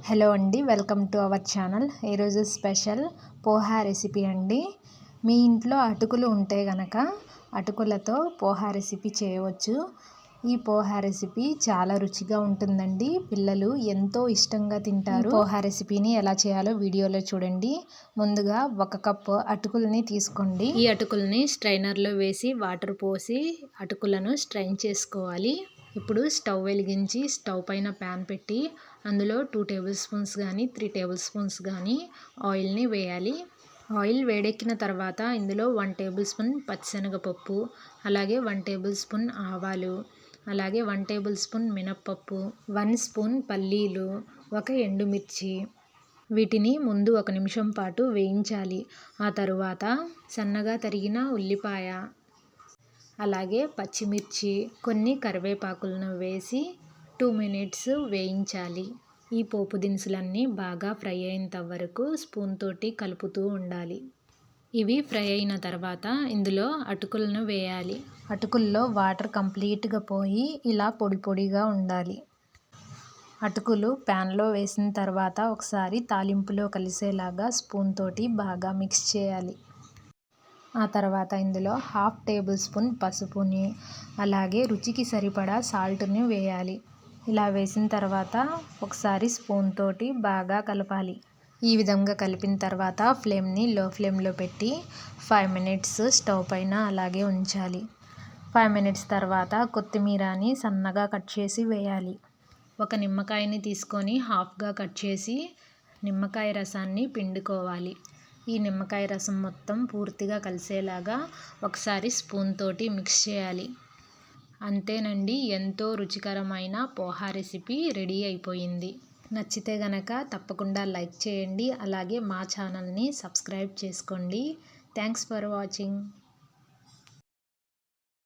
Hello అండి, welcome to our channel. ఈరోజు special poha recipe అండి. మీ ఇంట్లో అటుకులు ఉంటే గనక అటుకులతో పోహా రెసిపీ చేయవచ్చు. ఈ పోహా రెసిపీ చాలా రుచిగా ఉంటుందండి. పిల్లలు ఎంతో ఇష్టంగా తింటారు. ఈ పోహా రెసిపీని ఎలా చేయాలో వీడియోలో చూడండి. ముందుగా 1 కప్పు అటుకుల్ని తీసుకోండి. ఈ అటుకుల్ని స్ట్రైనర్లో వేసి వాటర్ పోసి అటుకులను స్ట్రైన్ చేసుకోవాలి. ఇప్పుడు స్టవ్ వెలిగించి స్టవ్ పైన ప్యాన్ పెట్టి అందులో 2 టేబుల్ స్పూన్స్ కానీ 3 టేబుల్ స్పూన్స్ కానీ ఆయిల్ని వేయాలి. ఆయిల్ వేడెక్కిన తర్వాత ఇందులో 1 టేబుల్ స్పూన్ పచ్చిశనగపప్పు, అలాగే 1 టేబుల్ స్పూన్ ఆవాలు, అలాగే 1 టేబుల్ స్పూన్ మినప్పప్పు, 1 స్పూన్ పల్లీలు, 1 ఎండుమిర్చి, వీటిని ముందు 1 నిమిషం పాటు వేయించాలి. ఆ తరువాత సన్నగా తరిగిన ఉల్లిపాయ, అలాగే పచ్చిమిర్చి, కొన్ని కరివేపాకులను వేసి 2 మినిట్స్ వేయించాలి. ఈ పోపు దినుసులన్నీ బాగా ఫ్రై అయ్యేంత వరకు స్పూన్ తోటి కలుపుతూ ఉండాలి. ఇవి ఫ్రై అయిన తర్వాత ఇందులో అటుకులను వేయాలి. అటుకుల్లో వాటర్ కంప్లీట్గా పోయి ఇలా పొడి పొడిగా ఉండాలి. అటుకులు ప్యాన్లో వేసిన తర్వాత ఒకసారి తాలింపులో కలిసేలాగా స్పూన్ తోటి బాగా మిక్స్ చేయాలి. ఆ తర్వాత ఇందులో 1/2 టేబుల్ స్పూన్ పసుపుని, అలాగే రుచికి సరిపడా సాల్ట్ని వేయాలి. ఇలా వేసిన తర్వాత ఒకసారి స్పూన్ తోటి బాగా కలపాలి. ఈ విధంగా కలిపిన తర్వాత ఫ్లేమ్ని లో ఫ్లేమ్లో పెట్టి 5 మినిట్స్ స్టవ్ పైన అలాగే ఉంచాలి. 5 మినిట్స్ తర్వాత కొత్తిమీరని సన్నగా కట్ చేసి వేయాలి. 1 నిమ్మకాయని తీసుకొని హాఫ్గా కట్ చేసి నిమ్మకాయ రసాన్ని పిండుకోవాలి. ఈ నిమ్మకాయ రసం మొత్తం పూర్తిగా కలిసేలాగా ఒకసారి స్పూన్ తోటి మిక్స్ చేయాలి. అంతేనండి, ఎంతో రుచికరమైన పోహా రెసిపీ రెడీ అయిపోయింది. నచ్చితే గనక తప్పకుండా లైక్ చేయండి, అలాగే మా ఛానల్ని సబ్స్క్రైబ్ చేసుకోండి. Thanks for watching.